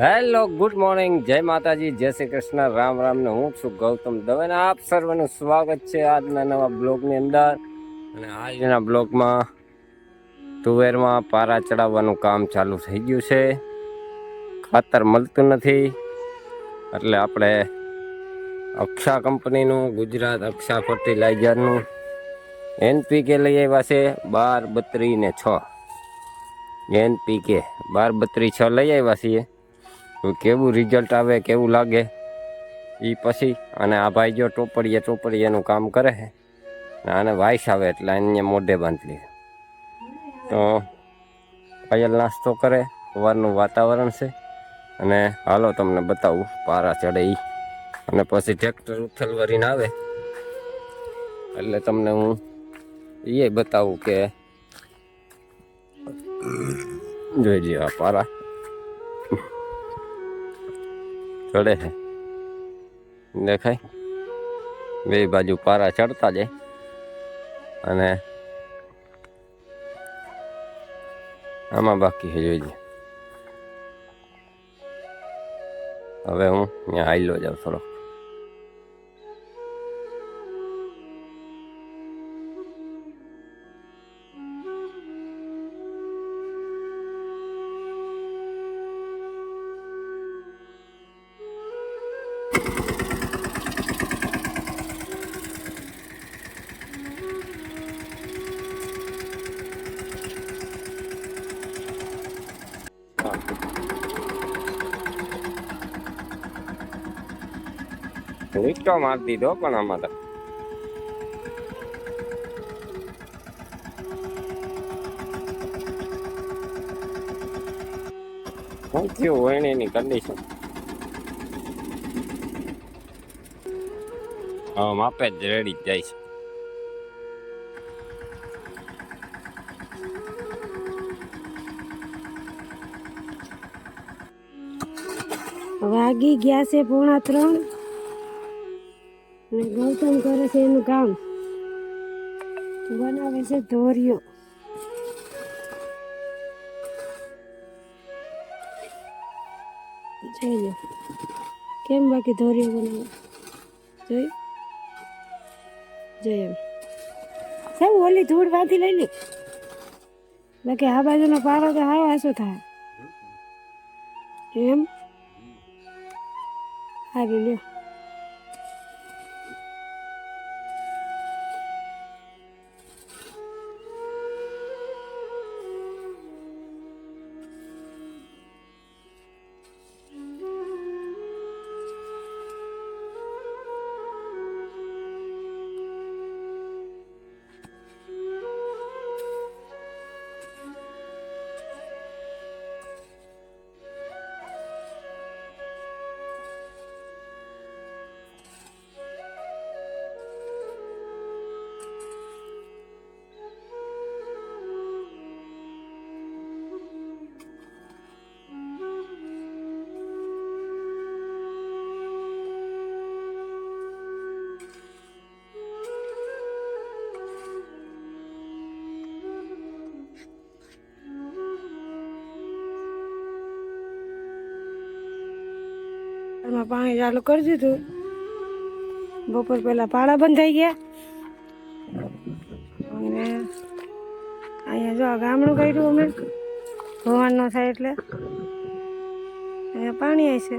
Hello, good morning, જય માતાજી, જય શ્રી કૃષ્ણ, રામ રામ ને હું છું ગૌતમ દવે ને આપ સર્વનું સ્વાગત છે આજના નવા બ્લોગની અંદર. અને આજના બ્લોગમાં તુવેરમાં પારા ચડાવવાનું કામ ચાલુ થઈ ગયું છે. ખાતર મળતું નથી એટલે આપણે અક્ષા કંપનીનું, ગુજરાત અક્ષા ફર્ટિલાઇઝરનું NPK લઈ આવ્યા છે 12, 32 ને 6. NPK 12, 32, 6 લઈ આવ્યા છીએ. કેવું રિઝલ્ટ આવે, કેવું લાગે એ પછી. અને આ ભાઈ જો ટોપડીએ એનું કામ કરે છે. આને વાઇસ આવે એટલે અહીંયા મોઢે બાંધી લે. તો પાયલ નાસ્તો કરે, સવારનું વાતાવરણ છે. અને હાલો તમને બતાવું પારા ચડે એ. અને પછી ટ્રેક્ટર ઉથલવારીને આવે એટલે તમને હું એ બતાવું કે જોઈ આ પારા ચડે છે, દેખાય બે બાજુ પારા ચડતા જાય. અને આમાં બાકી છે, જોઈ હવે હું ત્યાં હાઈલો જાઉં થોડો. વીટો મારી દીધો પણ આમાં તો શું થયું હોય એની કન્ડિશન. હવે માપે જ રેડી જ જાય છે. વાગી ગયા છે 2:45 અને ગૌતમ કરે છે એનું કામ, બનાવે છે ધોરિયો. જોઈ લો કેમ બાકી ધોરિયો બનાવે, જોઈ એમ સાહેબ ઓલી ધૂળ વાંધી લઈ લે. બાકી આ બાજુનો પારો તો હાવ આસો થાય એમ. સારું લ્યો. પાણી ચાલુ કરી દીધું. બપોર પહેલા પાળા બંધ થઈ ગયા. અને અહીંયા જો ગામડું કર્યું અમે, ભવન નો થાય એટલે અહીંયા પાણી આવે છે.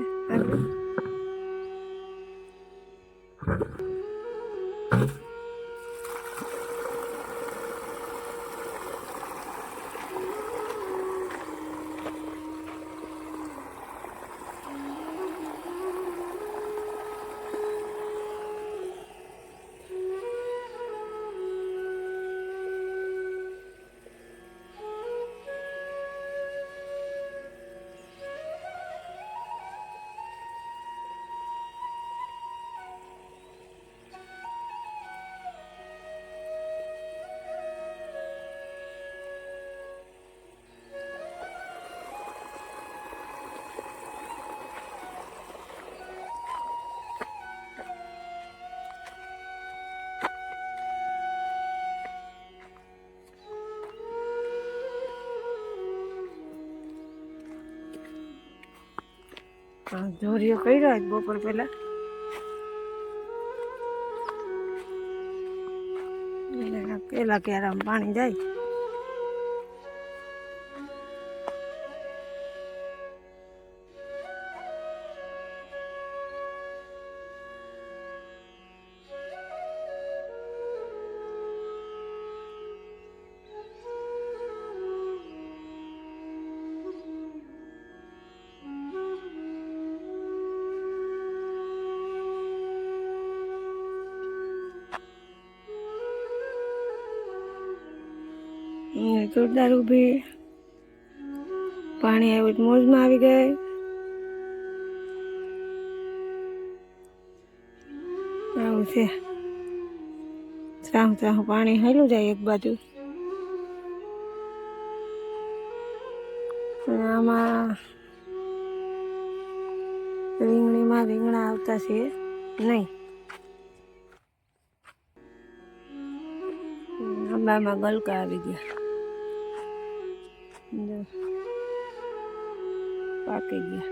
ધોરીઓ કર્યો આજ બપોર પહેલા. પેલા ક્યારામાં પાણી જાય. જોરદાર ઊભી. પાણી આવ્યું તો મોજમાં આવી ગઈ. આવું છે. ચાહું ચાહું પાણી હેલું જાય એક બાજુ. અને આમાં રીંગણીમાં રીંગણા આવતા છે નહીં. આંબામાં ગલકા આવી ગયા. જો, પાકી ગયા.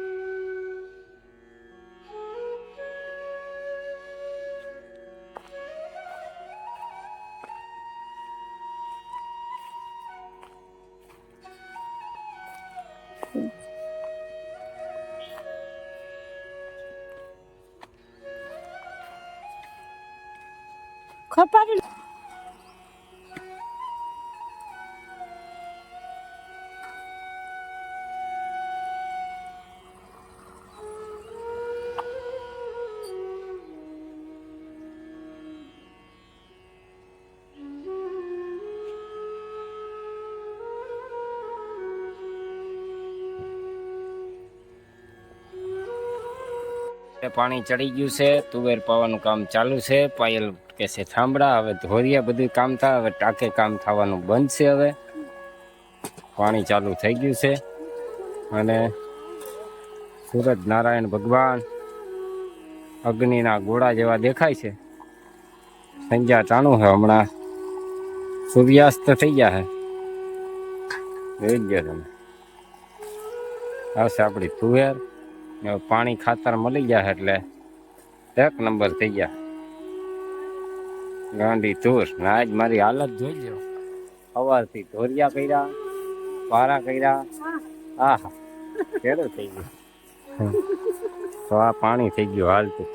ખપાડી પાણી ચડી ગયું છે. તુવેર પાવાનું કામ ચાલુ છે. પાયલ કે છે થાંભળા. હવે ધોરિયા બધું કામ થાય. હવે ટાંકે કામ થવાનું બંધ છે. હવે પાણી ચાલુ થઈ ગયું છે. અને સૂરજ નારાયણ ભગવાન અગ્નિના ગોળા જેવા દેખાય છે. સંધ્યા ટાણું છે. હમણાં સૂર્યાસ્ત થઈ ગયા છે. જોઈ ગયો તમે. આવશે આપણી તુવેર. પાણી ખાતર મળી ગયા એટલે એક નંબર થઈ ગયા. ગાંડી તુર. આજ મારી હાલત જોઈ લો. સવારથી ધોરિયા કર્યા, પારા કર્યા. આહા કેળું થઈ ગયું. તો આ પાણી થઈ ગયું હાલતું.